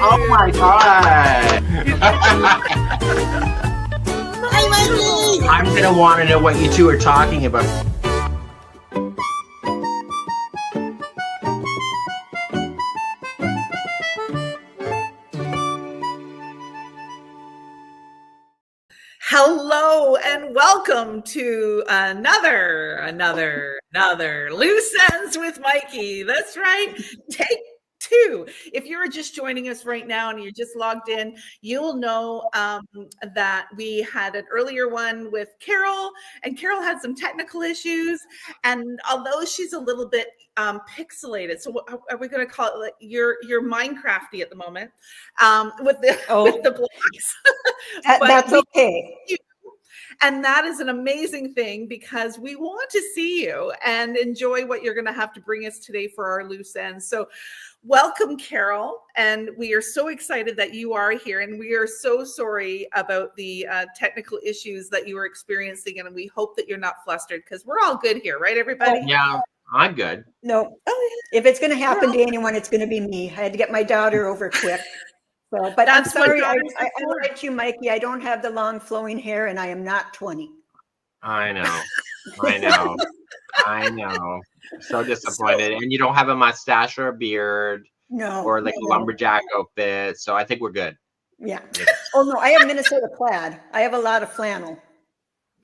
Oh my god! Hi, Mikey! I'm gonna want to know what you two are talking about. Hello and welcome to another Loose Ends with Mikey. That's right. Take two. If you're just joining us right now and you're just logged in, you'll know that we had an earlier one with Carol, and Carol had some technical issues. And although she's a little bit pixelated, so what are we going to call it? Like you're Minecrafty at the moment with the blocks. That's okay. And that is an amazing thing because we want to see you and enjoy what you're going to have to bring us today for our loose ends. So welcome, Carol. And we are so excited that you are here. And we are so sorry about the technical issues that you were experiencing. And we hope that you're not flustered because we're all good here, right, everybody? Yeah, I'm good. No, if it's going to happen to anyone, it's going to be me. I had to get my daughter over quick. So, but I'm sorry, I like you, Mikey. I don't have the long flowing hair and I am not 20. I know. So disappointed. And you don't have a mustache or a beard. No. Or like a lumberjack outfit. So I think we're good. Yeah. Oh, no, I have Minnesota plaid. I have a lot of flannel.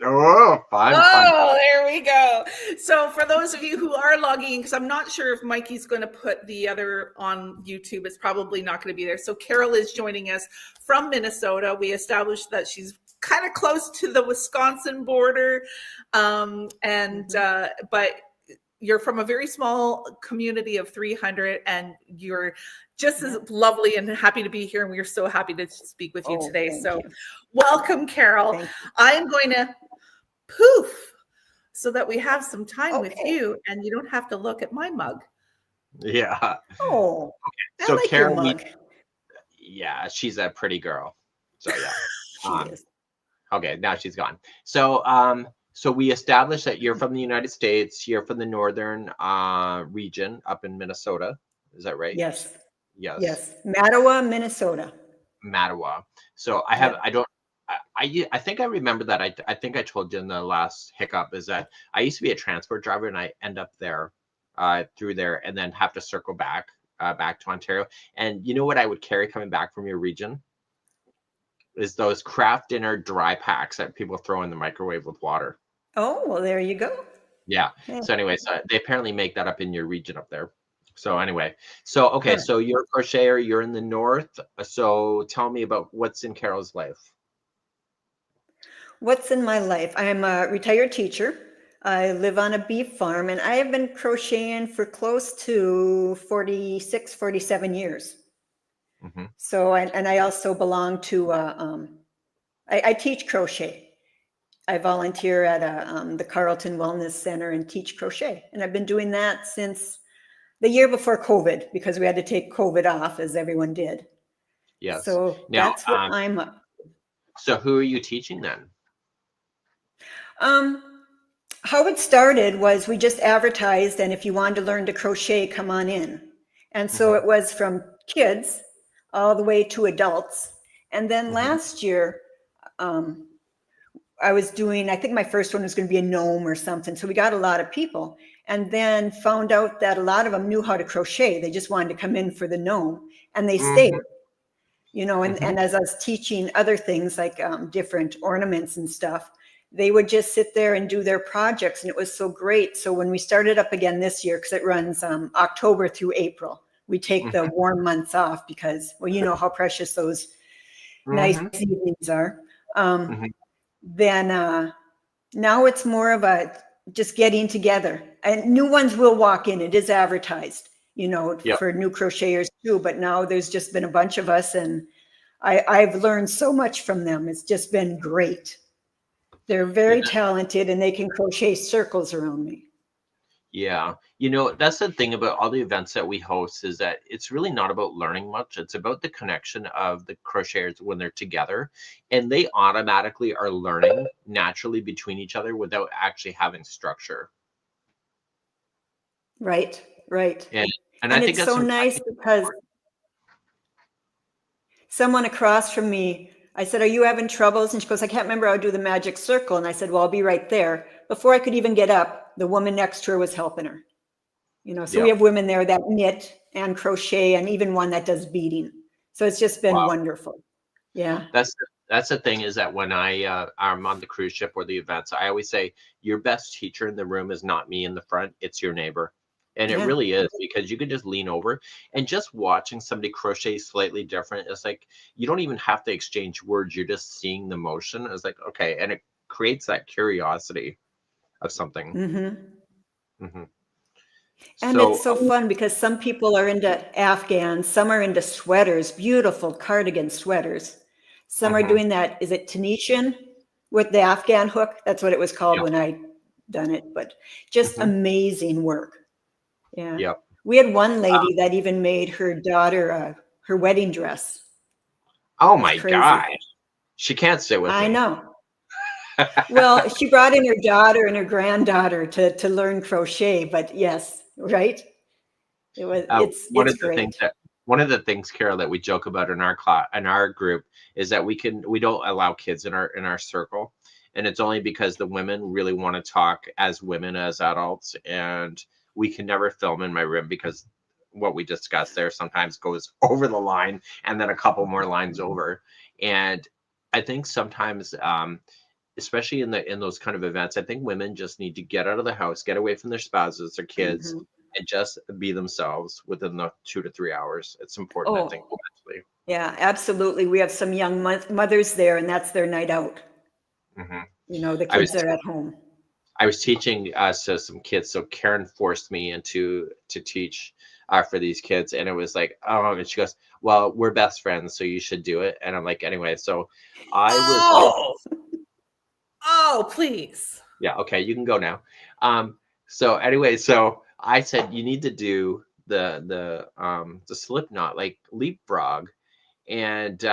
Oh, fun. There we go. So for those of you who are logging in, because I'm not sure if Mikey's going to put the other on YouTube, it's probably not going to be there. So Carol is joining us from Minnesota. We established that she's kind of close to the Wisconsin border. But you're from a very small community of 300 and you're just as lovely and happy to be here. And we're so happy to speak with you today. So welcome, Carol. I'm going to poof so that we have some time with you and you don't have to look at my mug. Yeah. Oh, okay. So like Carol, she's a pretty girl. So yeah. She is. Okay, now she's gone. So so we established that you're from the United States, you're from the northern region up in Minnesota. Is that right? Yes. Yes. Mattawa, Minnesota. Mattawa. So I think I remember that. I think I told you in the last hiccup is that I used to be a transport driver and I end up there through there and then have to circle back to Ontario. And you know what I would carry coming back from your region? Is those craft dinner dry packs that people throw in the microwave with water. Oh, well, there you go. Yeah. So anyway, so they apparently make that up in your region up there. So anyway, so okay, so you're a crocheter, you're in the north. So tell me about what's in Carol's life. What's in my life? I'm a retired teacher. I live on a beef farm and I have been crocheting for close to 46, 47 years. Mm-hmm. So, and I also belong to, I teach crochet. I volunteer at the Carleton Wellness Center and teach crochet. And I've been doing that since the year before COVID because we had to take COVID off as everyone did. Yes. So now, that's what I'm up. So who are you teaching then? How it started was we just advertised, and if you wanted to learn to crochet, come on in. And so it was from kids all the way to adults. And then last year, I was doing, I think my first one was going to be a gnome or something. So we got a lot of people and then found out that a lot of them knew how to crochet. They just wanted to come in for the gnome and they stayed, you know, and as I was teaching other things like different ornaments and stuff, they would just sit there and do their projects. And it was so great. So when we started up again this year, because it runs October through April, we take the warm months off because, well, you know how precious those nice evenings are. Then now it's more of a just getting together and new ones will walk in. It is advertised, you know, for new crocheters too. But now there's just been a bunch of us and I've learned so much from them. It's just been great. They're very talented and they can crochet circles around me. Yeah. You know, that's the thing about all the events that we host is that it's really not about learning much. It's about the connection of the crocheters when they're together and they automatically are learning naturally between each other without actually having structure. Right. And I think it's that's so nice because someone across from me, I said, are you having troubles? And she goes, I can't remember how to do the magic circle. And I said, well, I'll be right there. Before I could even get up, the woman next to her was helping her. So we have women there that knit and crochet and even one that does beading. So it's just been wonderful. Yeah. That's the thing, is that when I'm on the cruise ship or the events, I always say your best teacher in the room is not me in the front, it's your neighbor. And it really is, because you can just lean over and just watching somebody crochet slightly different. It's like, you don't even have to exchange words. You're just seeing the motion. It's like, okay. And it creates that curiosity of something. And it's so fun because some people are into Afghans, some are into sweaters, beautiful cardigan sweaters. Some are doing that. Is it Tunisian with the Afghan hook? That's what it was called when I done it, but just amazing work. Yeah. Yep. We had one lady that even made her daughter her wedding dress. Oh my God. She can't sit with me. I know. Well, she brought in her daughter and her granddaughter to learn crochet, but yes, right? It was it's great. One of the things, Carol, that we joke about in our class, in our group, is that we don't allow kids in our circle, and it's only because the women really want to talk as women, as adults, and we can never film in my room because what we discussed there sometimes goes over the line and then a couple more lines over. And I think sometimes, especially in those kind of events, I think women just need to get out of the house, get away from their spouses, their kids, and just be themselves within the 2 to 3 hours. It's important, I think, mentally. Yeah, absolutely. We have some young mothers there, and that's their night out. The kids are at home. I was teaching so some kids, so Karen forced me to teach for these kids, and it was like, oh, and she goes, well, we're best friends, so you should do it. And I'm like, anyway, so I was oh, please. Yeah, okay, you can go now. So anyway, so I said you need to do the slip knot, like leapfrog. And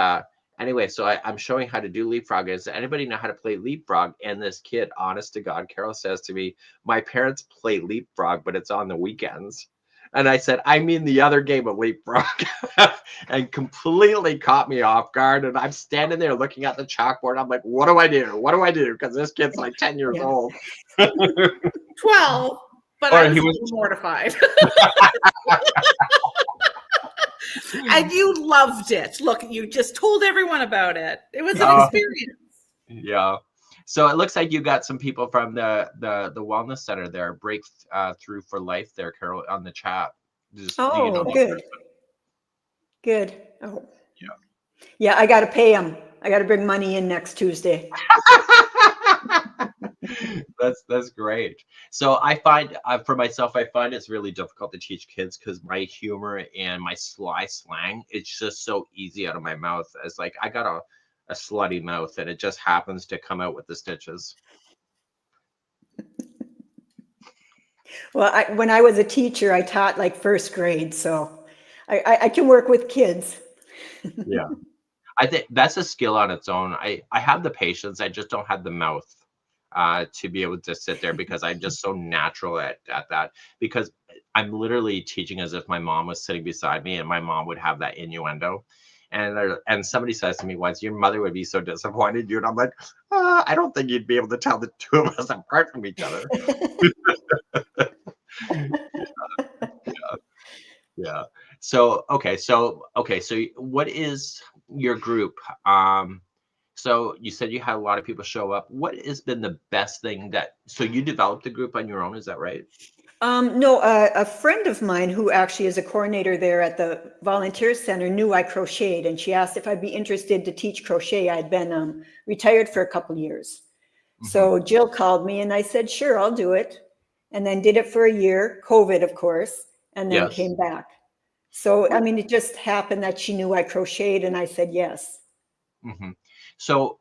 anyway, so I'm showing how to do leapfrog. Does anybody know how to play leapfrog? And this kid, honest to God, Carol, says to me, my parents play leapfrog, but it's on the weekends. And I said, I mean the other game of leapfrog. And completely caught me off guard. And I'm standing there looking at the chalkboard. I'm like, what do I do? What do I do? Because this kid's like 10 years old. 12, but I was mortified. And you loved it. Look, you just told everyone about it. It was an experience. Yeah. So it looks like you got some people from the wellness center there, Breakthrough for Life there, Carol, on the chat. Just, good. Good. Oh, yeah. Yeah, I got to pay them. I got to bring money in next Tuesday. That's great. So I find for myself, I find it's really difficult to teach kids because my humor and my sly slang, it's just so easy out of my mouth. It's like I got a slutty mouth and it just happens to come out with the stitches. Well, when I was a teacher, I taught like first grade, so I can work with kids. Yeah, I think that's a skill on its own. I have the patience. I just don't have the mouth to be able to sit there because I'm just so natural at that, because I'm literally teaching as if my mom was sitting beside me and my mom would have that innuendo. And somebody says to me once, your mother would be so disappointed, dude. I'm like, I don't think you'd be able to tell the two of us apart from each other. Yeah. So what is your group? So you said you had a lot of people show up. What has been the best thing so you developed the group on your own, is that right? No, a friend of mine who actually is a coordinator there at the volunteer center knew I crocheted, and she asked if I'd be interested to teach crochet. I'd been retired for a couple years. So Jill called me and I said, sure, I'll do it. And then did it for a year, COVID, of course, and then came back. So, I mean, it just happened that she knew I crocheted and I said yes. So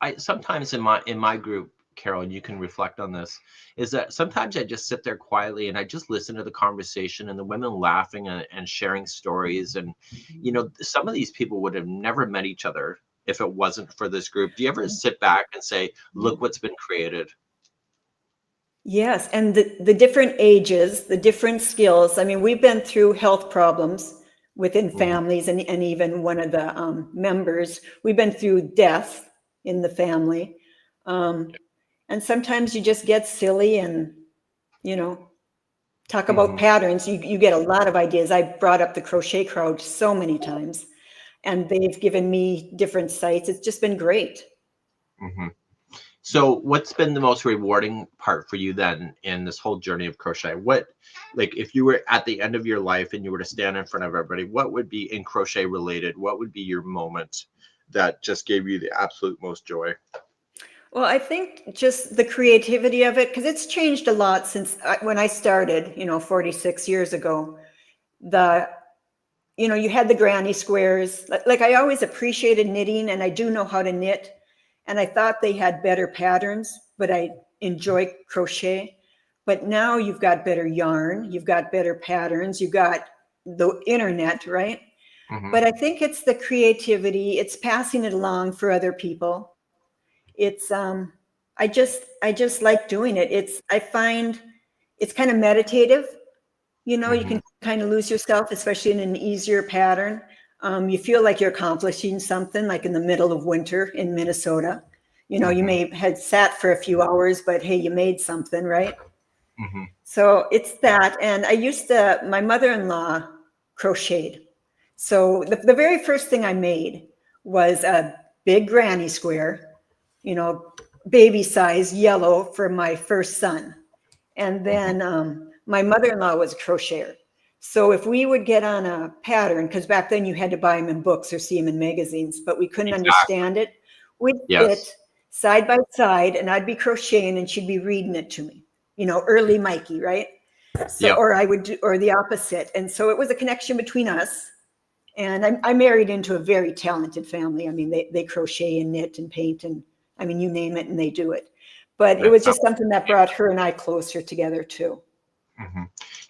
I sometimes in my group, Carol, and you can reflect on this, is that sometimes I just sit there quietly and I just listen to the conversation and the women laughing and sharing stories. And, some of these people would have never met each other if it wasn't for this group. Do you ever sit back and say, look what's been created? Yes. And the different ages, the different skills. I mean, we've been through health problems. within families, and even one of the members. We've been through death in the family. And sometimes you just get silly and, talk about patterns. You get a lot of ideas. I brought up the crochet crowd so many times, and they've given me different sites. It's just been great. So what's been the most rewarding part for you then in this whole journey of crochet? Like if you were at the end of your life and you were to stand in front of everybody, what would be in crochet related? What would be your moment that just gave you the absolute most joy? Well, I think just the creativity of it, because it's changed a lot since when I started, 46 years ago. You had the granny squares. Like I always appreciated knitting, and I do know how to knit. And I thought they had better patterns, but I enjoy crochet. But now you've got better yarn, you've got better patterns, you've got the internet, right? But I think it's the creativity, it's passing it along for other people. It's I just like doing it. I find it's kind of meditative. You can kind of lose yourself, especially in an easier pattern. You feel like you're accomplishing something, like in the middle of winter in Minnesota. You may had sat for a few hours, but hey, you made something, right? So it's that. And my mother-in-law crocheted. So the very first thing I made was a big granny square, baby size yellow for my first son. And then my mother-in-law was a crocheter. So if we would get on a pattern, because back then you had to buy them in books or see them in magazines, but we couldn't understand it, we'd sit side by side and I'd be crocheting and she'd be reading it to me, early Mikey, right? So, or I would do, or the opposite. And so it was a connection between us. And I married into a very talented family. I mean, they crochet and knit and paint and you name it and they do it. But it was just something that brought her and I closer together too.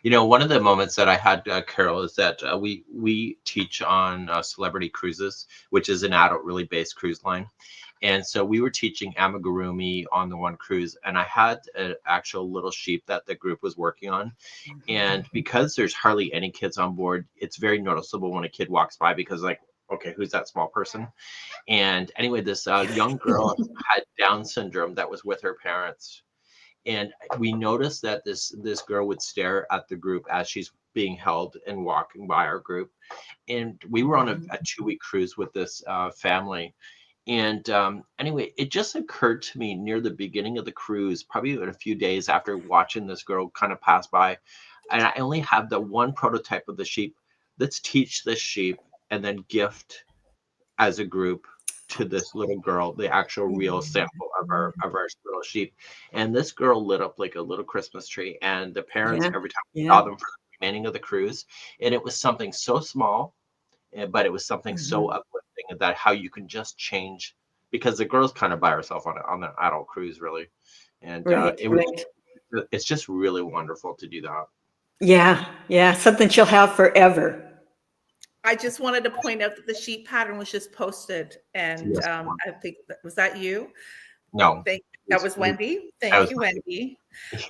One of the moments that I had, Carol, is that we teach on Celebrity Cruises, which is an adult really based cruise line. And so we were teaching amigurumi on the one cruise, and I had an actual little sheep that the group was working on. And because there's hardly any kids on board, it's very noticeable when a kid walks by because okay, who's that small person? And anyway, this young girl had Down syndrome that was with her parents. And we noticed that this girl would stare at the group as she's being held and walking by our group. And we were on a 2-week cruise with this family. And anyway, it just occurred to me near the beginning of the cruise, probably in a few days after watching this girl kind of pass by, and I only have the one prototype of the sheep. Let's teach this sheep and then gift as a group to this little girl the actual real sample of our little sheep. And this girl lit up like a little Christmas tree, and the parents every time we saw them for the remaining of the cruise, and it was something so small, but it was something so uplifting that how you can just change, because the girl's kind of by herself on an adult cruise really, and it's just really wonderful to do that. Yeah, something she'll have forever. I just wanted to point out that the sheep pattern was just posted, and I think was that you? No, that was Wendy. Thank you, Wendy.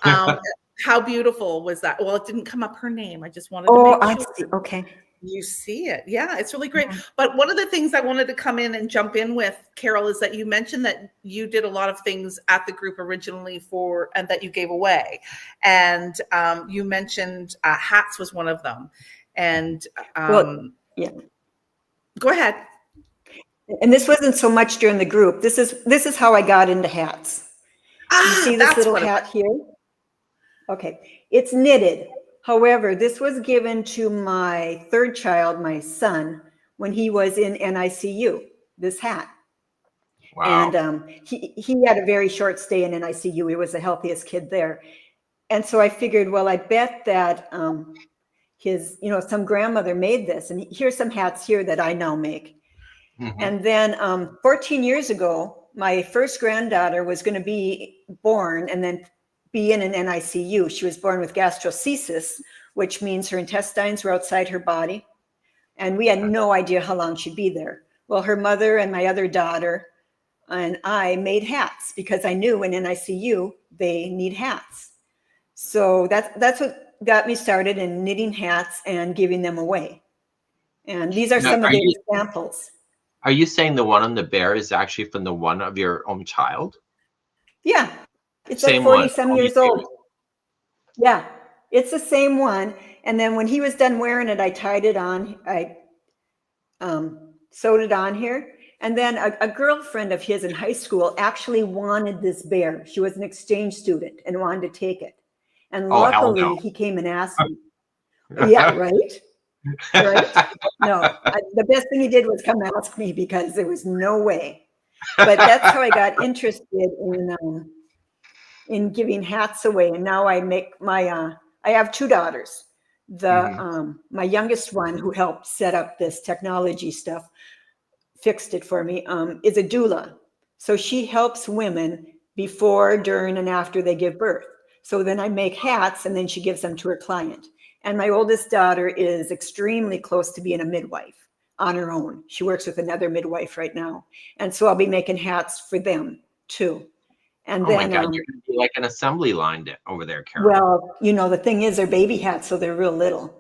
How beautiful was that? Well, it didn't come up her name. I just wanted to make sure. I see. Okay. You see it. Yeah, it's really great. But one of the things I wanted to come in and jump in with, Carol, is that you mentioned that you did a lot of things at the group originally and that you gave away. And you mentioned hats was one of them. And go ahead. And this wasn't so much during the group. This is how I got into hats. You see this little hat here? Okay, it's knitted. However, this was given to my third child, my son, when he was in NICU, this hat. Wow. And he had a very short stay in NICU. He was the healthiest kid there. And so I figured, well, I bet that some grandmother made this. And here's some hats here that I now make. And then 14 years ago, my first granddaughter was going to be born and then be in an NICU. She was born with gastroschisis, which means her intestines were outside her body. And we had no idea how long she'd be there. Well, her mother and my other daughter and I made hats because I knew in NICU, they need hats. So that's what got me started in knitting hats and giving them away. And these are Now, some of the examples. Are you saying the one on the bear is actually from the one of your own child? Yeah, it's Same like 40 one. some years old. Yeah, it's the same one. And then when he was done wearing it, I tied it on. I sewed it on here. And then a girlfriend of his in high school actually wanted this bear. She was an exchange student and wanted to take it. And Oh, hell luckily, no. he came and asked me. Yeah, right? Right? No, the best thing he did was come ask me because there was no way. But that's how I got interested in giving hats away. And now I make my, I have 2 daughters. My youngest one, who helped set up this technology stuff, fixed it for me, is a doula. So she helps women before, during, and after they give birth. So then I make hats and then she gives them to her client. And my oldest daughter is extremely close to being a midwife on her own. She works with another midwife right now. And so I'll be making hats for them too. And oh then, my God, you're going to be like an assembly line over there, Carol. Well, you know, the thing is they're baby hats, so they're real little.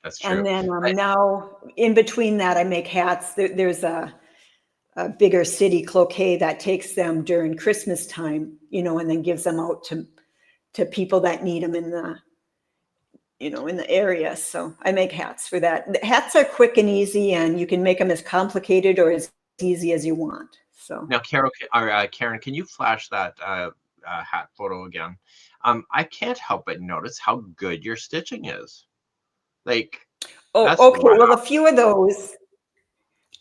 That's true. And then now in between that, I make hats. There's a bigger city, Crochet, that takes them during Christmas time, you know, and then gives them out to people that need them in the, you know, in the area. So I make hats for that. The hats are quick and easy, and you can make them as complicated or as easy as you want. So now, Karen, can you flash that hat photo again? I can't help but notice how good your stitching is. Like, oh, okay. Wow. Well, a few of those,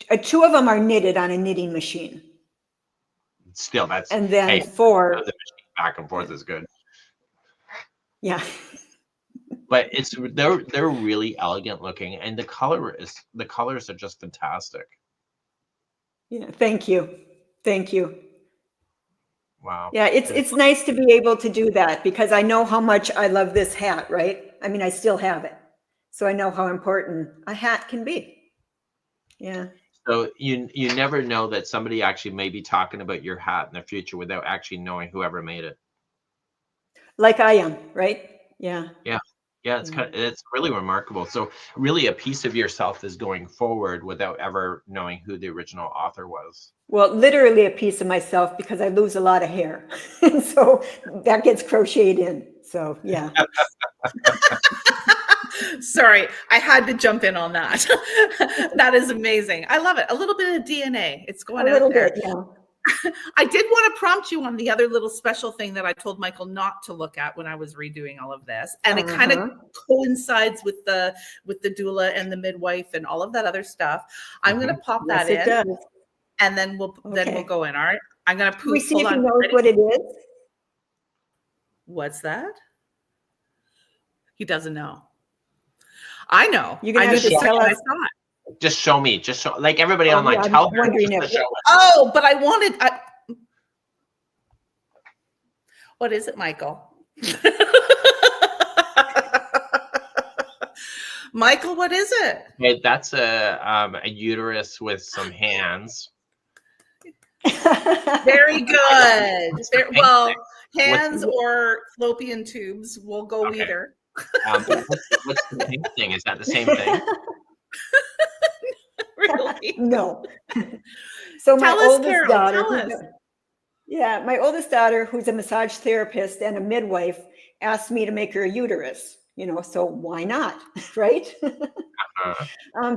2 of them are knitted on a knitting machine. Still, that's and then 4 the machine back and forth is good. Yeah. But they're really elegant looking, and the colors are just fantastic. Yeah, thank you. Wow. Yeah, it's nice to be able to do that because I know how much I love this hat, right? I mean, I still have it. So I know how important a hat can be. Yeah. So you never know that somebody actually may be talking about your hat in the future without actually knowing whoever made it. Like I am, right? Yeah. Yeah. Yeah, it's really remarkable. So really a piece of yourself is going forward without ever knowing who the original author was. Well, literally a piece of myself because I lose a lot of hair. And so that gets crocheted in. So yeah. Sorry, I had to jump in on that. That is amazing. I love it. A little bit of DNA. It's going out there. Bit, yeah. I did want to prompt you on the other little special thing that I told Michael not to look at when I was redoing all of this. And it kind of coincides with the doula and the midwife and all of that other stuff. I'm going to pop that in. Does. And then we'll go in. All right. I'm going to we see if he knows what it is. What's that? He doesn't know. I know. You're going to have to tell us. Just show me. Just show, like everybody online. Yeah, tell her. Oh, but I wanted. What is it, Michael? Michael, what is it? Hey, that's a uterus with some hands. Very good. Well, hands or fallopian tubes. We'll go either. What's the pink thing? Is that the same thing? Really? No. So my oldest daughter, my oldest daughter, who's a massage therapist and a midwife, asked me to make her a uterus. You know, so why not, right?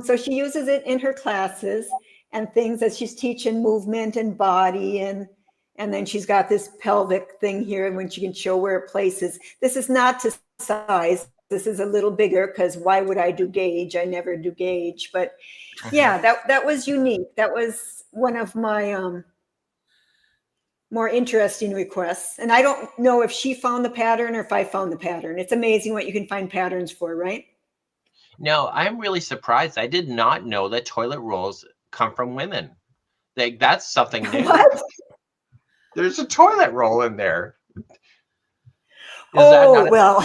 So she uses it in her classes and things as she's teaching movement and body, and then she's got this pelvic thing here, and when she can show where it places. This is not to size. This is a little bigger because why would I do gauge? I never do gauge. But yeah, that was unique. That was one of my more interesting requests. And I don't know if she found the pattern or if I found the pattern. It's amazing what you can find patterns for, right? No, I'm really surprised. I did not know that toilet rolls come from women. Like, that's something new. What? There's a toilet roll in there. Well.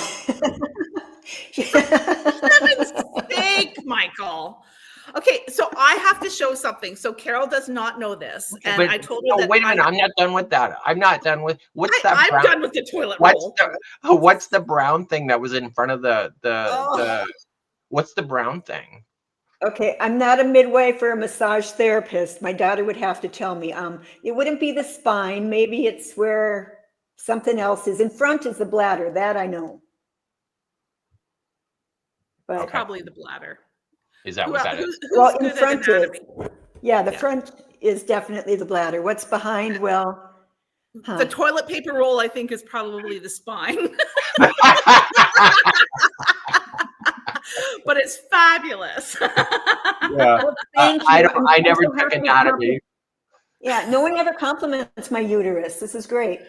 Heaven's sake, Michael. Okay, so I have to show something. So Carol does not know this, and I told her that. Wait a minute, I'm not done with that. I'm not done with that. I'm done with the toilet roll. What's the brown thing that was in front of the what's the brown thing? Okay, I'm not a midwife or a massage therapist. My daughter would have to tell me. It wouldn't be the spine. Maybe it's where something else is. In front is the bladder. That I know. But Okay. Probably the bladder. Is that what that is? Who's well, in good at front is, anatomy? yeah, the Yeah. front is definitely the bladder. What's behind? Well, The toilet paper roll, I think, is probably the spine. But it's fabulous. Yeah. well, thank you. I I'm never so took happy to anatomy. Yeah, no one ever compliments my uterus. This is great.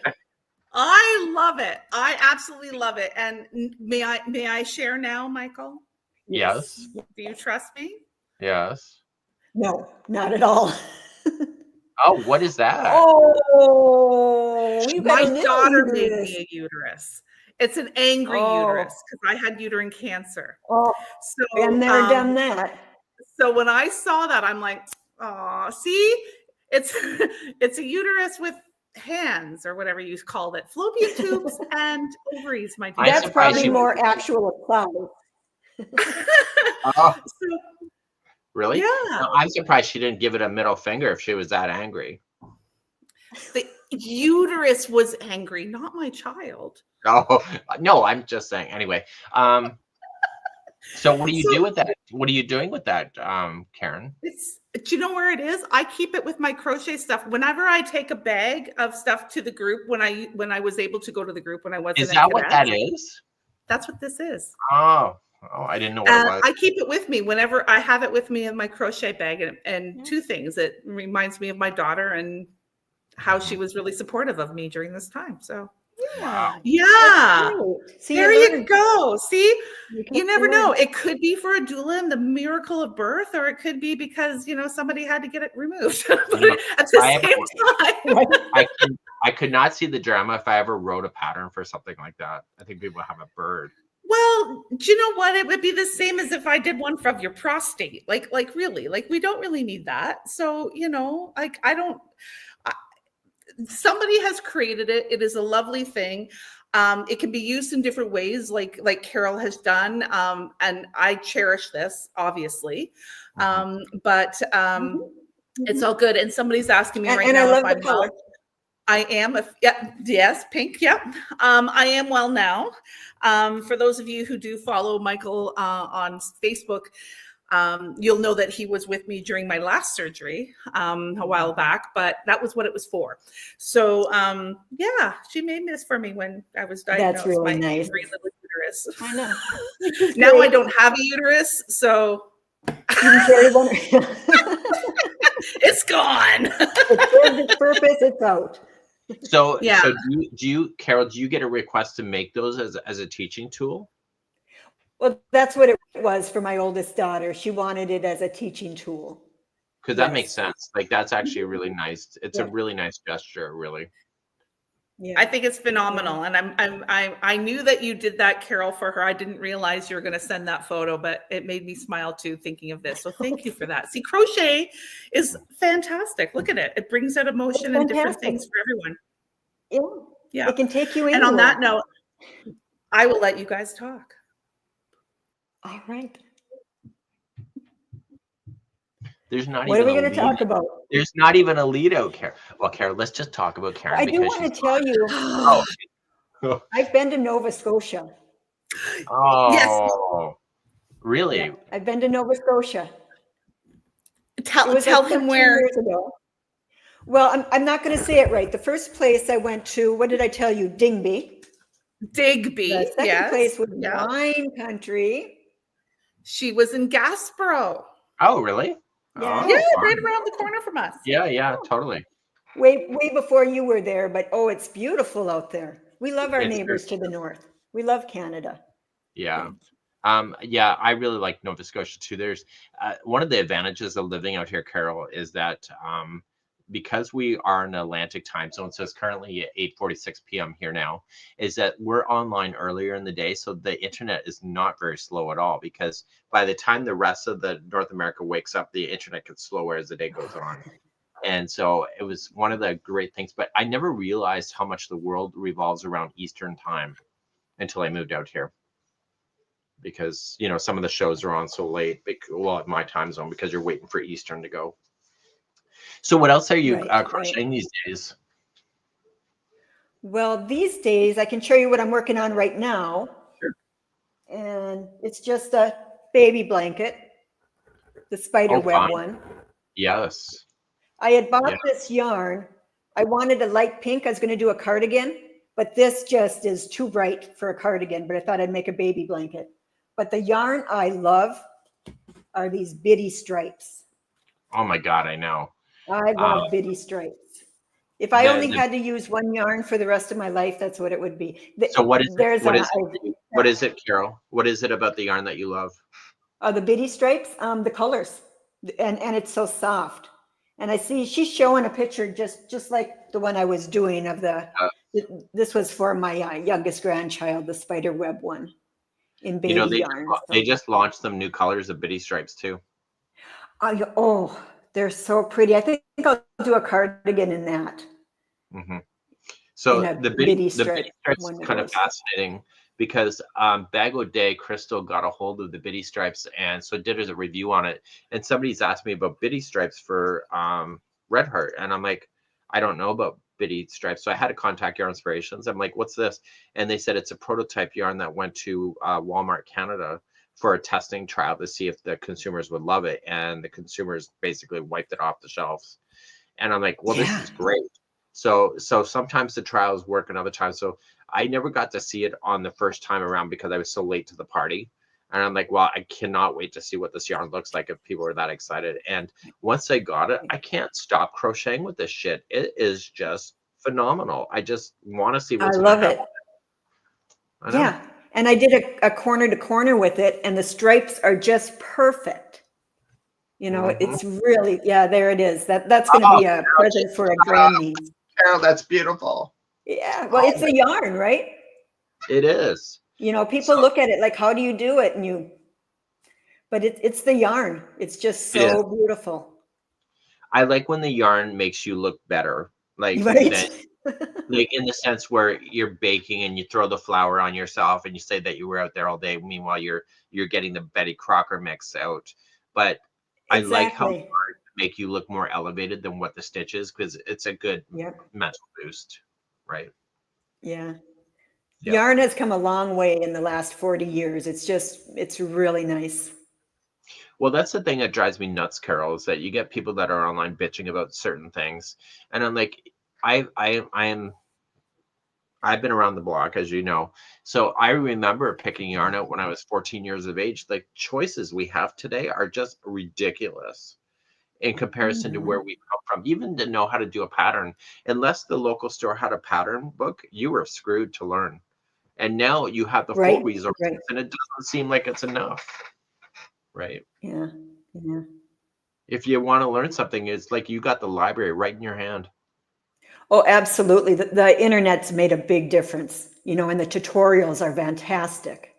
I love it. I absolutely love it. And may I share now, Michael? Yes. Do you trust me? Yes. No, not at all. Oh, what is that? Oh, you got My a little daughter made uterus. me a uterus. It's an angry uterus because I had uterine cancer. Oh, So, been there, done that. So when I saw that, I'm like, oh, see, it's it's a uterus with hands or whatever you called it, fallopian tubes and ovaries, my dear. That's probably more actual applause. Oh, So, really? yeah. No, I'm surprised she didn't give it a middle finger if she was that angry. The uterus was angry, not my child. Oh, no, I'm just saying. Anyway, so what do you do with that? What are you doing with that, Karen? Do you know where it is? I keep it with my crochet stuff. Whenever I take a bag of stuff to the group, when I was able to go to the group when I wasn't. Is that what that is? That's what this is. Oh, I didn't know what it was. I keep it with me whenever I have it with me in my crochet bag, and two things. It reminds me of my daughter and how she was really supportive of me during this time. So Wow. yeah. See, there you go. See, you never know. learn. It could be for a doula and the miracle of birth, or it could be because somebody had to get it removed at the same time. I could not see the drama if I ever wrote a pattern for something like that. I think people have a bird. Well, do you know what? It would be the same as if I did one from your prostate. Like really, we don't really need that. So, I don't. Somebody has created it. It is a lovely thing. It can be used in different ways, like Carol has done, and I cherish this, obviously. But it's all good. And somebody's asking me right now if I'm well. I am. Yes, pink. Yep. I am well now. For those of you who do follow Michael on Facebook, you'll know that he was with me during my last surgery a while back, but that was what it was for. So yeah, she made this for me when I was diagnosed. That's really nice. Uterus. I know. Now I don't have a uterus, so you can carry one. It's gone. It served its purpose. It's out. So yeah. So do you, Carol? Do you get a request to make those as a teaching tool? Well, that's what it was for my oldest daughter. She wanted it as a teaching tool. Because that makes sense. Like that's actually a really nice. It's a really nice gesture, really. Yeah, I think it's phenomenal, and I knew that you did that, Carol, for her. I didn't realize you were going to send that photo, but it made me smile too, thinking of this. So thank you for that. See, crochet is fantastic. Look at it; it brings out emotion and different things for everyone. Yeah, it can take you in. And on that note, I will let you guys talk. All right. There's not. What even are we going to talk about? There's not even a lead out, Carol. Well, Carol, let's just talk about Karen. I do want to tell you. I've been to Nova Scotia. Oh, yes. Really? Yeah, I've been to Nova Scotia. Tell him where. Years ago. Well, I'm not going to say it right. The first place I went to, what did I tell you? Digby. The second place was wine country. She was in Gasbro. Oh, really? Yeah, right around the corner from us. Yeah, totally. Way before you were there, but it's beautiful out there. We love our neighbors to the north. We love Canada. Yeah. Yeah, I really like Nova Scotia too. There's one of the advantages of living out here, Carol, is that because we are in Atlantic time zone, so it's currently at 8:46 p.m. here now, is that we're online earlier in the day, so the internet is not very slow at all, because by the time the rest of the North America wakes up, the internet gets slower as the day goes on. And so it was one of the great things, but I never realized how much the world revolves around Eastern time until I moved out here. because some of the shows are on so late. Well, at my time zone, because you're waiting for Eastern to go. So what else are you crocheting these days? Well, these days I can show you what I'm working on right now. Sure. And it's just a baby blanket, the spider web one. Yes. I had bought this yarn. I wanted a light pink. I was going to do a cardigan, but this just is too bright for a cardigan, but I thought I'd make a baby blanket. But the yarn I love are these bitty stripes. Oh my God, I know. I love bitty stripes. If I only had to use one yarn for the rest of my life, that's what it would be. So what is it, Carol? What is it about the yarn that you love? The bitty stripes, the colors, and it's so soft. And I see she's showing a picture just like the one I was doing of this was for my youngest grandchild, the spider web one in baby yarn. They just launched some new colors of bitty stripes too. Oh, they're so pretty. I think I'll do a cardigan in that. Mm-hmm. So the bitty stripes is kind of fascinating because Bag O' Day Crystal got a hold of the bitty stripes and so did a review on it. And somebody's asked me about bitty stripes for Red Heart, and I'm like, I don't know about bitty stripes. So I had to contact Yarn Inspirations. I'm like, what's this? And they said it's a prototype yarn that went to Walmart Canada for a testing trial to see if the consumers would love it, and the consumers basically wiped it off the shelves. And I'm like, well, this is great. So sometimes the trials work and other times. So I never got to see it on the first time around because I was so late to the party. And I'm like, well, I cannot wait to see what this yarn looks like if people are that excited. And once I got it, I can't stop crocheting with this shit. It is just phenomenal. I just want to see what's going to happen. I love it. Yeah. And I did a corner to corner with it, and the stripes are just perfect. It's really, there it is. That's going to be a present for a grandniece. Carol, that's beautiful. Yeah. Well, it's a yarn, right? It is. People look at it like, how do you do it? But it's the yarn. It's just so beautiful. I like when the yarn makes you look better. Like in the sense where you're baking and you throw the flour on yourself and you say that you were out there all day. Meanwhile, you're getting the Betty Crocker mix out. But I like how yarn make you look more elevated than what the stitch is, because it's a good mental boost, right? Yeah. Yarn has come a long way in the last 40 years. It's really nice. Well, that's the thing that drives me nuts, Carol, is that you get people that are online bitching about certain things. And I'm like, I've been around the block, as you know. So I remember picking yarn out when I was 14 years of age. The choices we have today are just ridiculous in comparison to where we come from. Even to know how to do a pattern, unless the local store had a pattern book, you were screwed to learn. And now you have the full resources, and it doesn't seem like it's enough. Right. Yeah. Yeah. If you want to learn something, it's like you got the library right in your hand. Oh, absolutely. The internet's made a big difference, and the tutorials are fantastic.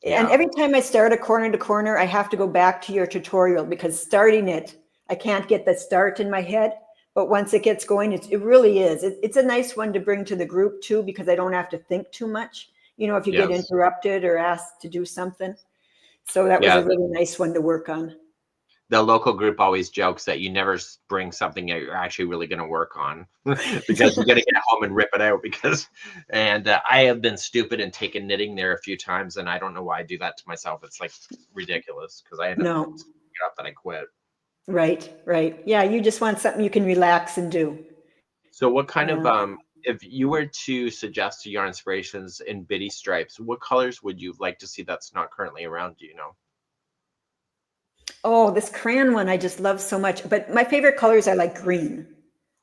Yeah. And every time I start a corner to corner, I have to go back to your tutorial, because starting it, I can't get the start in my head. But once it gets going, it really is. It's a nice one to bring to the group too, because I don't have to think too much, if you get interrupted or asked to do something. So that was a really nice one to work on. The local group always jokes that you never bring something that you're actually really going to work on because you're going to get home and rip it out. And I have been stupid and taken knitting there a few times, and I don't know why I do that to myself. It's like ridiculous because I end up picking it up and I quit. Right. Yeah, you just want something you can relax and do. So what kind of, if you were to suggest to Yarn Inspirations in bitty stripes, what colors would you like to see that's not currently around, do you know? Oh, this crayon one I just love so much. But my favorite colors, I like green.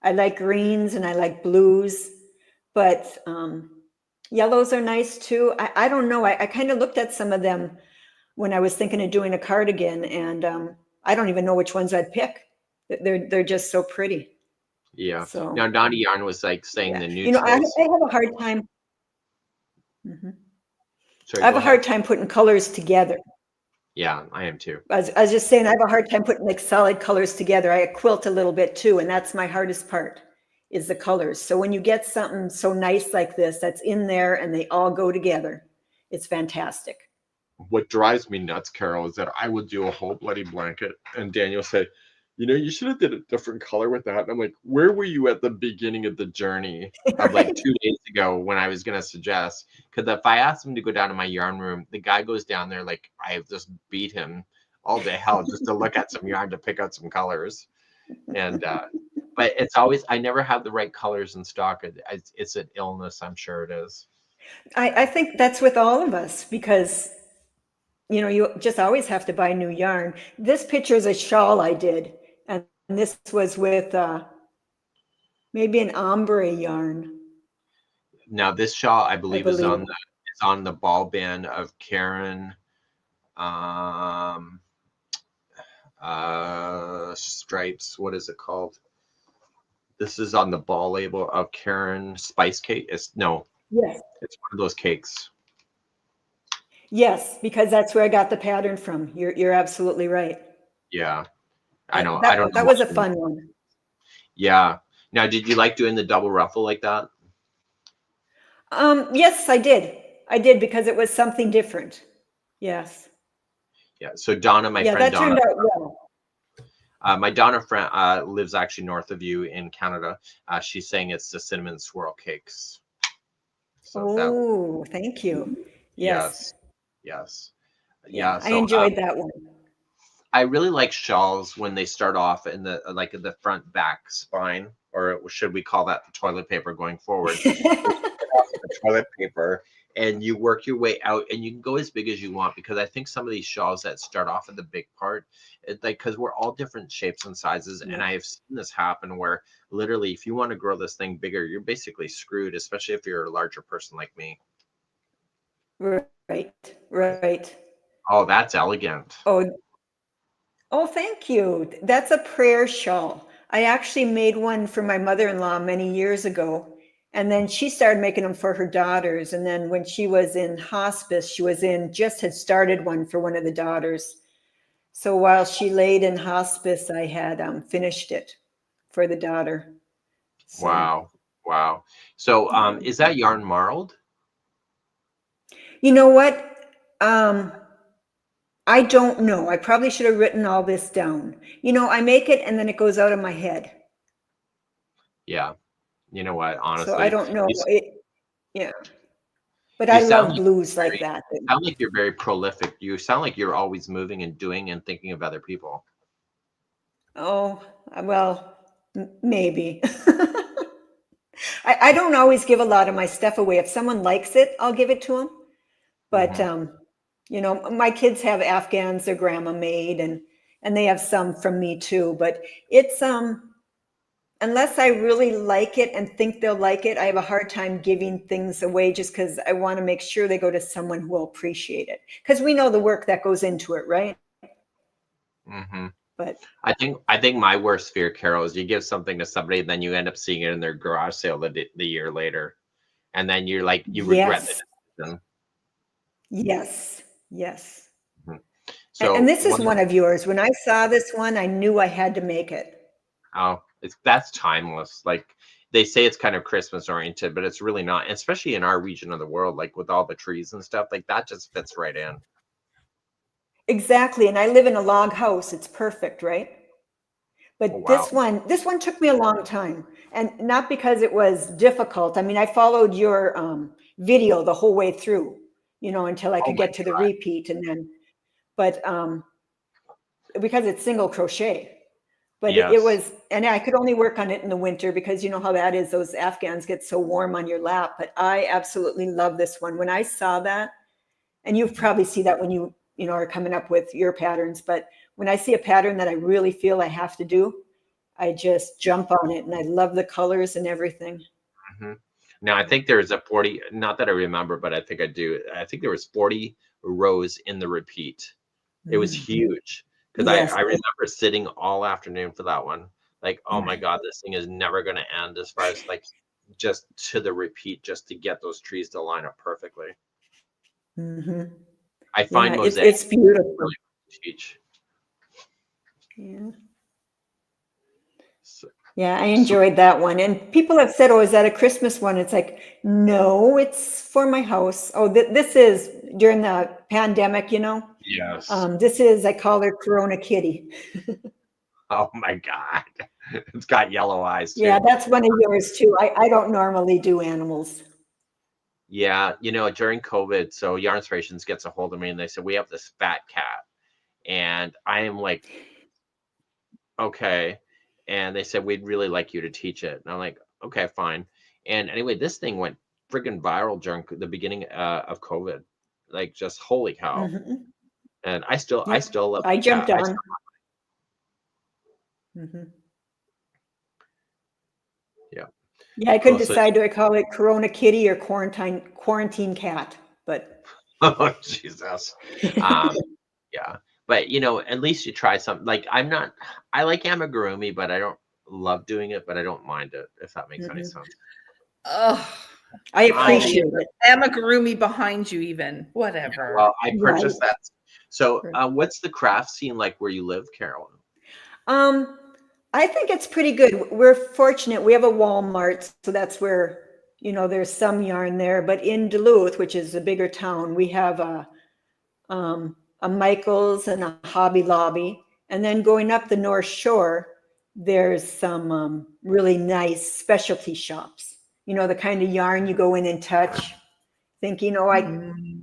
I like greens and I like blues. But yellows are nice too. I don't know. I kind of looked at some of them when I was thinking of doing a cardigan, and I don't even know which ones I'd pick. They're just so pretty. Yeah. So now Naughty Yarn was like saying the new. I have a hard time. Sorry, I have a hard time putting colors together. Yeah, I am too. I was just saying I have a hard time putting like solid colors together. I quilt a little bit too, and that's my hardest part, is the colors. So when you get something so nice like this that's in there and they all go together, it's fantastic. what drives me nuts, Carol, is that I would do a whole bloody blanket, and Daniel said, you should have did a different color with that. And I'm like, where were you at the beginning of the journey of like 2 days ago when I was gonna suggest? Because if I asked him to go down to my yarn room, the guy goes down there like I have just beat him all to hell just to look at some yarn to pick out some colors. And but it's always, I never have the right colors in stock. It's an illness, I'm sure it is. I think that's with all of us because, you just always have to buy new yarn. This picture is a shawl I did, and this was with maybe an ombre yarn. Now this shawl, I I believe, is believe. on the ball band of Karen stripes. What is it called? This is on the ball label of Karen spice cake. Yes. It's one of those cakes. Yes, because that's where I got the pattern from. You're absolutely right. Yeah, I know. That, I don't know. that was a fun one. Yeah. Now, did you like doing the double ruffle like that? Yes, I did. I did because it was something different. Yes. Yeah. So Donna, my friend That Donna, turned out well. my Donna friend lives actually north of you in Canada. She's saying it's the cinnamon swirl cakes. So thank you. Yes. Yes. Yeah, I So enjoyed that one. I really like shawls when they start off in the the front back spine, or should we call that the toilet paper going forward? The toilet paper, and you work your way out, and you can go as big as you want, because I think some of these shawls that start off at the big part, because we're all different shapes and sizes, and I have seen this happen where literally if you want to grow this thing bigger, you're basically screwed, especially if you're a larger person like me. Right. Oh, that's elegant. Oh, thank you. That's a prayer shawl. I actually made one for my mother-in-law many years ago. And then she started making them for her daughters. And then when she was in hospice, just had started one for one of the daughters. So while she laid in hospice, I had finished it for the daughter. So, Wow. So is that yarn marled? you know what? I don't know. I probably should have written all this down. I make it and then it goes out of my head. Yeah. You know what? So I Honestly, don't know. Yeah. But you I sound love blues like that. sound like you're very prolific. You sound like you're always moving and doing and thinking of other people. Oh, well, maybe. I don't always give a lot of my stuff away. If someone likes it, I'll give it to them. But my kids have Afghans their grandma made, and they have some from me too. But it's unless I really like it and think they'll like it, I have a hard time giving things away just because I want to make sure they go to someone who will appreciate it. Because we know the work that goes into it, right? But I think my worst fear, Carol, is you give something to somebody and then you end up seeing it in their garage sale the year later, and then you're like you regret the decision. Yes. So And this is one of yours. When I saw this one, I knew I had to make it. Oh, that's timeless. Like they say it's kind of Christmas oriented, but it's really not, especially in our region of the world, like with all the trees and stuff, like that just fits right in. Exactly. And I live in a log house. It's perfect, right? But Oh, wow. this one took me a long time, and not because it was difficult. I mean, I followed your video the whole way through, until I could get to the repeat, and then, but because it's single crochet. But it was, and I could only work on it in the winter because you know how that is. Those Afghans get so warm on your lap. But I absolutely love this one. When I saw that, and you probably see that when you are coming up with your patterns. But when I see a pattern that I really feel I have to do, I just jump on it, and I love the colors and everything. Now I think there's a 40. Not that I remember, but I think I do. I think there was 40 rows in the repeat. It was huge. Because I remember sitting all afternoon for that one. Like, oh my God, this thing is never going to end, as far as like just to the repeat, just to get those trees to line up perfectly. I find mosaic it's beautiful. really teach. Yeah. Yeah, I enjoyed that one. And people have said, oh, is that a Christmas one? It's like, no, it's for my house. Oh, this is during the pandemic, Yes. This is, I call her Corona Kitty. Oh my God. It's got yellow eyes too. Yeah, that's one of yours too. I don't normally do animals. Yeah, during COVID, so Yarn Inspirations gets a hold of me and they said, we have this fat cat. And I am like, okay. And they said, we'd really like you to teach it. And I'm like, okay, fine. And anyway, this thing went friggin' viral during the beginning of COVID. Like, just holy cow. Mhm. And I still Yep. love I the jumped cat. on. Mhm. Yeah. Yeah, I couldn't Cool. So, decide, do I call it Corona Kitty or quarantine cat? But oh, Jesus. Yeah. But, at least you try something. Like, I like amigurumi, but I don't love doing it, but I don't mind it, if that makes any Mhm. sense. Oh, I appreciate it. amigurumi behind you, even whatever. Well, I purchased Right. that. So, Right. what's the craft scene like where you live, Carolyn? I think it's pretty good. We're fortunate. We have a Walmart, so that's where, there's some yarn there. But in Duluth, which is a bigger town, we have a Michael's and a Hobby Lobby. And then going up the North Shore, there's some really nice specialty shops. The kind of yarn you go in and touch, thinking,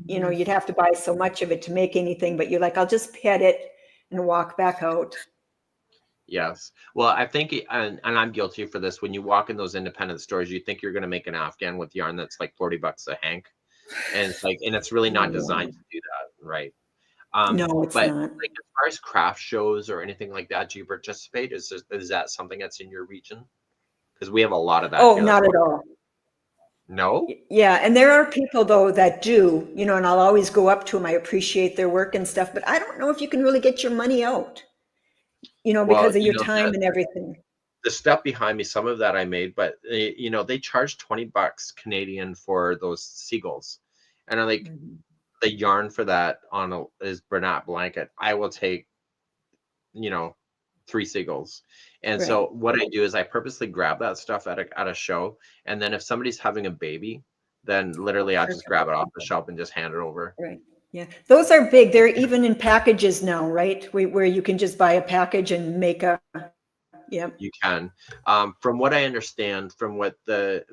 you'd have to buy so much of it to make anything, but you're like, I'll just pet it and walk back out. Yes. Well, I think, and I'm guilty for this. When you walk in those independent stores, you think you're going to make an Afghan with yarn that's like $40 a hank, and it's really not designed to do that, right? No, it's But not. like as far as craft shows or anything like that, do you participate? Is that something that's in your region? Because we have a lot of that Oh, here. not at all. No. Yeah, and there are people though that do, and I'll always go up to them. I appreciate their work and stuff, but I don't know if you can really get your money out, Well, because of your time and everything. the stuff behind me, some of that I made, but they charge $20 Canadian for those seagulls, and I like Mhm. the yarn for that is burnout blanket. I will take 3 seagulls. And Right. so what I do is I purposely grab that stuff at a show, and then if somebody's having a baby, then literally I just grab it off the shelf and just hand it over. Right. Yeah. Those are big. They're even in packages now, right? Where you can just buy a package and make yeah. You can. From what I understand,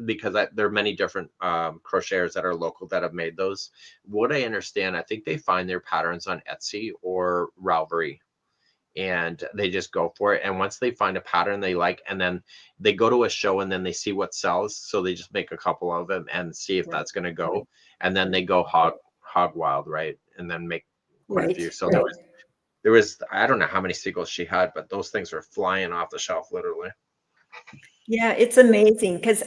because there are many different crocheters that are local that have made those. What I understand, I think they find their patterns on Etsy or Ravelry, and they just go for it. And once they find a pattern they like, and then they go to a show and then they see what sells, so they just make a couple of them and see if that's going to go, and then they go hog wild, right, and then make quite a few. So there was I don't know how many seagulls she had, but those things were flying off the shelf literally. Yeah, it's amazing because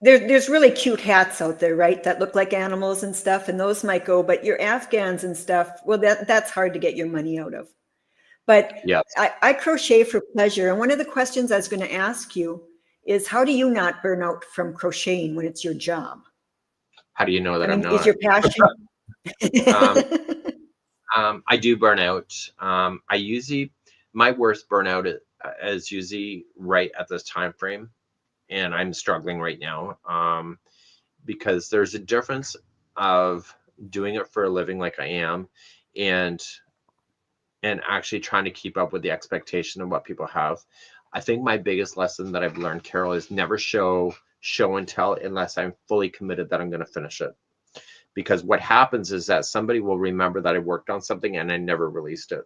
there's really cute hats out there, right? That look like animals and stuff, and those might go, but your Afghans and stuff, well, that's hard to get your money out of. But Yes. I crochet for pleasure. And one of the questions I was going to ask you is, how do you not burn out from crocheting when it's your job? How do you know that I'm not? Is your passion? I do burn out. My worst burnout is usually right at this time frame, and I'm struggling right now because there's a difference of doing it for a living like I am, and actually trying to keep up with the expectation of what people have. I think my biggest lesson that I've learned, Carol, is never show and tell unless I'm fully committed that I'm going to finish it. Because what happens is that somebody will remember that I worked on something and I never released it.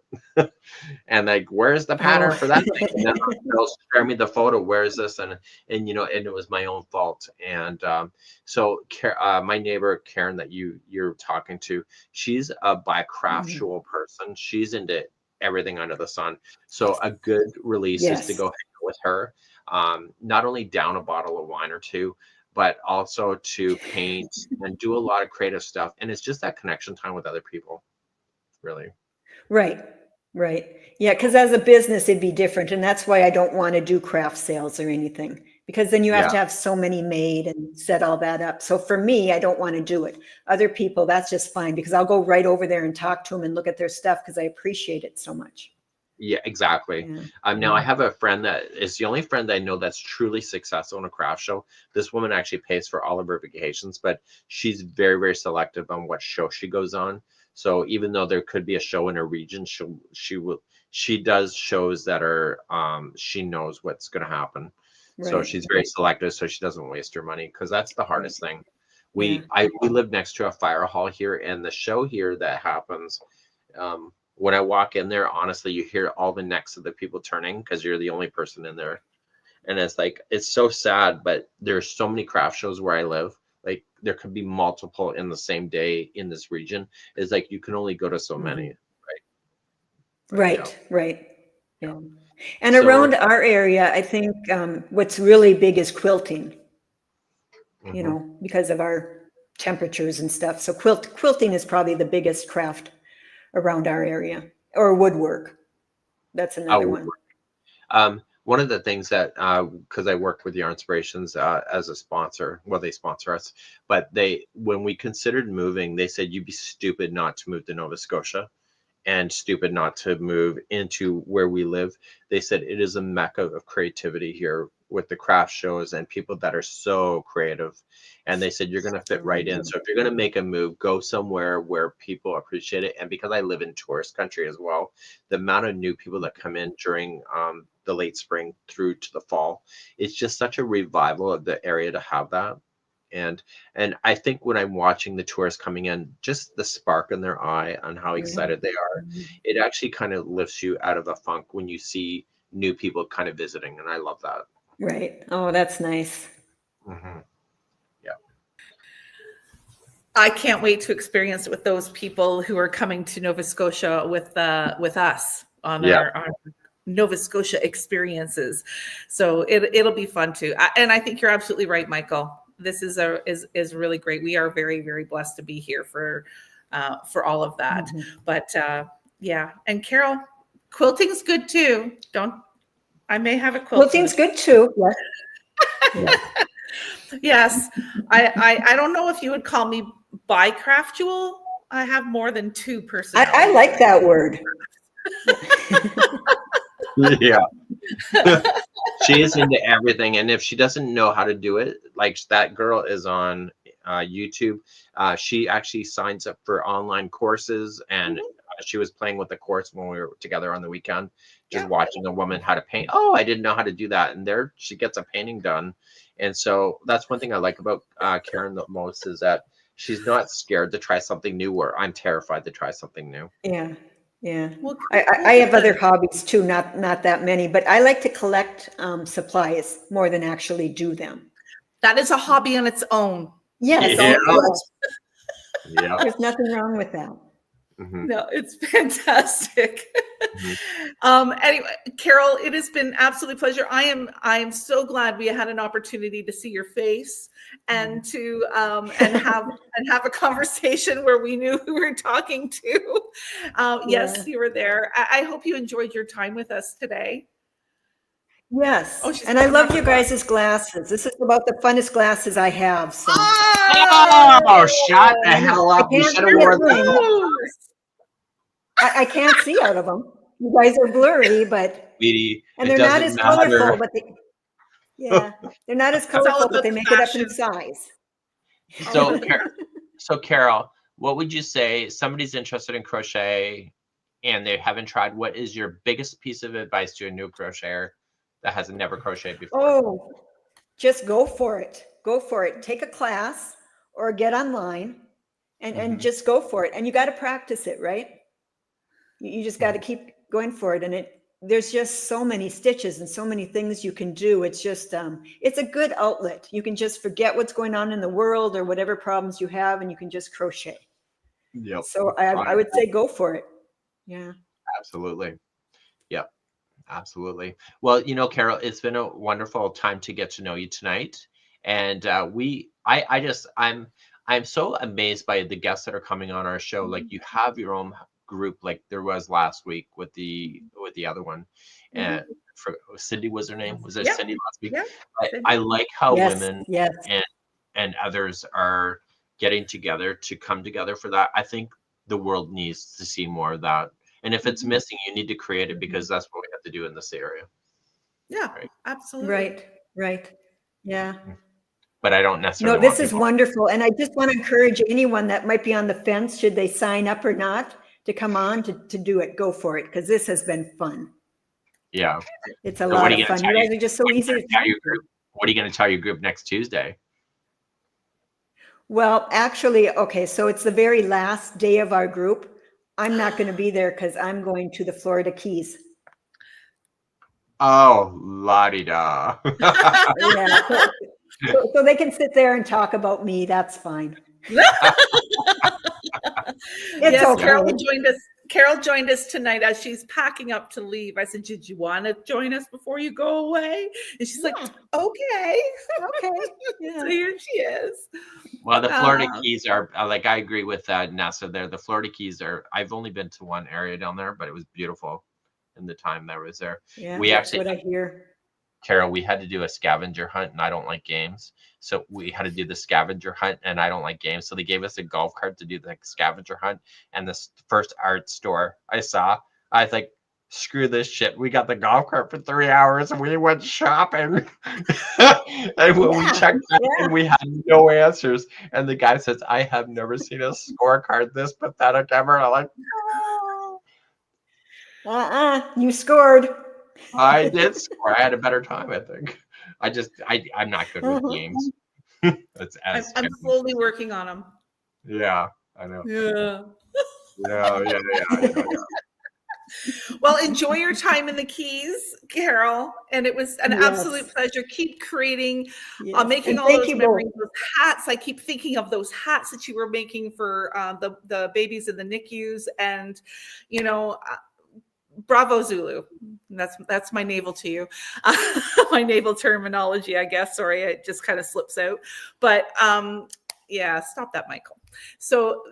And like, where's the pattern for that thing? And then they'll share me the photo. Where is this? And it was my own fault. And so my neighbor Karen that you're talking to, she's a bi-craftual person. She's into everything under the sun. So a good release is to go hang out with her. Not only down a bottle of wine or two, but also to paint and do a lot of creative stuff. And it's just that connection time with other people, really. Right. Yeah, because as a business, it'd be different. And that's why I don't want to do craft sales or anything, because then you have to have so many made and set all that up. So for me, I don't want to do it. Other people, that's just fine, because I'll go right over there and talk to them and look at their stuff because I appreciate it so much. Yeah, exactly. Yeah. Now I have a friend that is the only friend I know that's truly successful in a craft show. This woman actually pays for all of her vacations, but she's very, very selective on what show she goes on. So even though there could be a show in her region, she does shows that are she knows what's going to happen. So Right. she's very selective, so she doesn't waste her money because that's the hardest thing. Yeah. We live next to a fire hall here, and the show here that happens. When I walk in there, honestly, you hear all the necks of the people turning because you're the only person in there. And it's like, it's so sad, but there's so many craft shows where I live. Like there could be multiple in the same day in this region. It's like you can only go to so many, right? Right, right. Yeah. And So, around our area, I think what's really big is quilting, you know, because of our temperatures and stuff. So quilting is probably the biggest craft around our area, or woodwork. That's another one. One of the things that, because I worked with Yarn Inspirations as a sponsor, well, they sponsor us, but when we considered moving, they said you'd be stupid not to move to Nova Scotia and stupid not to move into where we live. They said it is a mecca of creativity here with the craft shows and people that are so creative. And they said you're going to fit right in. So if you're going to make a move, go somewhere where people appreciate it. And because I live in tourist country as well, the amount of new people that come in during the late spring through to the fall, it's just such a revival of the area to have that. And I think when I'm watching the tourists coming in, just the spark in their eye on how excited they are, it actually kind of lifts you out of a funk when you see new people kind of visiting. And I love that. Right. Oh, that's nice. Yeah. I can't wait to experience it with those people who are coming to Nova Scotia with us on our Nova Scotia experiences. So it'll be fun too. And I think you're absolutely right, Michael. This is really great. We are very, very blessed to be here for all of that. But yeah, and Carol, quilting's good too. I may have a quilt. Quilting's good too. Yes. Yes. I don't know if you would call me bicraftual. I have more than two personalities. I like that word. Yeah. She is into everything, and if she doesn't know how to do it, like that girl is on YouTube. She actually signs up for online courses, and she was playing with the course when we were together on the weekend, just watching a woman how to paint. Oh, I didn't know how to do that, and there she gets a painting done. And so that's one thing I like about Karen the most is that she's not scared to try something new, where I'm terrified to try something new. Yeah. Yeah. Well, I have other hobbies too, not that many, but I like to collect supplies more than actually do them. That is a hobby on its own. Yes. Yeah. There's nothing wrong with that. No, it's fantastic. Anyway, Carol, it has been absolutely pleasure. I am so glad we had an opportunity to see your face and to and have a conversation where we knew who we were talking to. Yes, you were there. I hope you enjoyed your time with us today. Yes. And I love you guys' glasses. This is about the funnest glasses I have. So. Oh, shut the hell up. You should have worn them. I can't see out of them. You guys are blurry, but and they're not as colorful, but they're not as colorful, but they make it up in size. So Carol, what would you say somebody's interested in crochet and they haven't tried? What is your biggest piece of advice to a new crocheter that has never crocheted before? Oh, just go for it. Go for it. Take a class or get online and just go for it. And you got to practice it, right? You just got to keep going for it. And there's just so many stitches and so many things you can do. It's just, it's a good outlet. You can just forget what's going on in the world or whatever problems you have, and you can just crochet. Yep. So I would say go for it. Yeah. Absolutely. Yep. Absolutely. Well, Carol, it's been a wonderful time to get to know you tonight. And I'm so amazed by the guests that are coming on our show. Like you have your own group, like there was last week with the other one, and for Cindy was her name. Was it Cindy last week? Yeah. I like how women and others are getting together to come together for that. I think the world needs to see more of that. And if it's missing, you need to create it, because that's what we have to do in this area. Yeah, Right. absolutely. Right. Yeah. But I don't No, necessarily this want is people. wonderful. And I just want to encourage anyone that might be on the fence, should they sign up or not, to come on to do it. Go for it, because this has been fun. Yeah. It's a So lot what are of you gonna fun. tell You guys are just so what are you easy gonna to tell talk your to. group? What are you going to tell your group next Tuesday? Well, actually, okay, so it's the very last day of our group. I'm not going to be there because I'm going to the Florida Keys. Oh, la-di-da. Yeah. So they can sit there and talk about me. That's fine. It's Yes, okay. Carol joined us tonight as she's packing up to leave. I said, "Did you want to join us before you go away?" And she's like, "Okay." Okay. So Yeah. here she is. Well, the Florida Keys are like, I agree with Nessa there. The Florida Keys are, I've only been to one area down there, but it was beautiful in the time that I was there. Yeah, We that's actually, what I hear. Carol, we had to do a scavenger hunt, and I don't like games. So we had to do the scavenger hunt, and I don't like games. So they gave us a golf cart to do the scavenger hunt. And this first art store I saw, I was like, screw this shit. We got the golf cart for 3 hours and we went shopping. And when we checked out, and we had no answers. And the guy says, I have never seen a scorecard this pathetic ever. And I'm like, you scored. I did score. I had a better time, I think. I'm not good with games. I'm slowly working on them. Yeah, I know. Yeah. Yeah. Well, enjoy your time in the Keys, Carol. And it was an absolute pleasure. Keep creating, making all those memories, those hats. I keep thinking of those hats that you were making for the babies in the NICUs. And, bravo, Zulu. That's my naval to you. My naval terminology, I guess. Sorry, it just kind of slips out. But stop that, Michael. So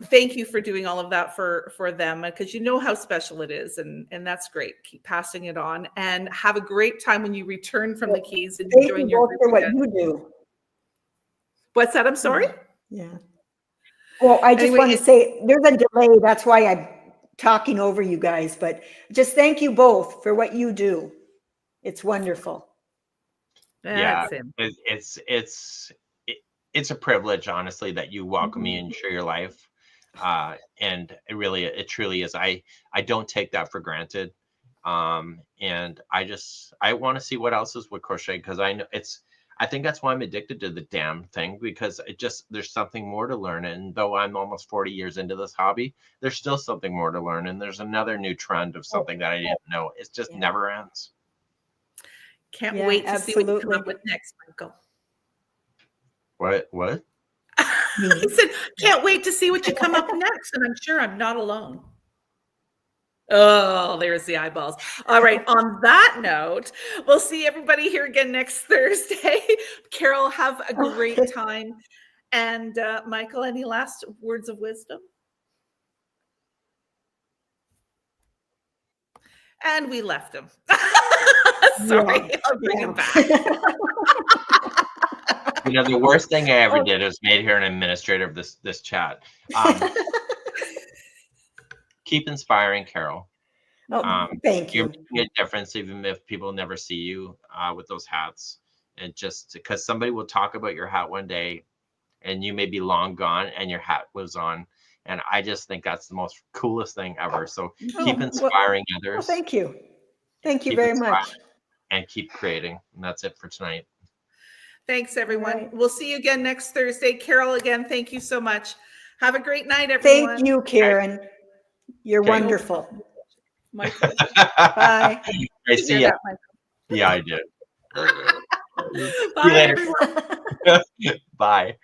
thank you for doing all of that for them, because you know how special it is, and that's great. Keep passing it on, and have a great time when you return from the Keys and Thank join you your both for what you do. What's that? I'm sorry. Yeah. Well, I just want to say there's a delay. That's why I'm talking over you guys, but just thank you both for what you do. It's wonderful. Yeah, it's a privilege, honestly, that you welcome me and share your life. And it truly is. I don't take that for granted. And I want to see what else is with crochet, because I think that's why I'm addicted to the damn thing, because there's something more to learn. And though I'm almost 40 years into this hobby, there's still something more to learn. And there's another new trend of something that I didn't know. It just never ends. Can't wait to see what you come up with next, Michael. What? I said, can't wait to see what you come up next. And I'm sure I'm not alone. Oh, there's the eyeballs. All right. On that note, we'll see everybody here again next Thursday. Carol, have a great time. And Michael, any last words of wisdom? And we left him. Sorry, I'll bring him back. The worst thing I ever did was made her an administrator of this chat. Keep inspiring, Carol. Thank you. You're making a difference, even if people never see you with those hats. And just because somebody will talk about your hat one day, and you may be long gone, and your hat was on. And I just think that's the most coolest thing ever. So keep inspiring others. Well, thank you. Thank you very much. And keep creating. And that's it for tonight. Thanks, everyone. Right. We'll see you again next Thursday. Carol, again, thank you so much. Have a great night, everyone. Thank you, Karen. You're wonderful. Michael. Bye. I see you. Yeah, I did. Bye, everyone. Bye.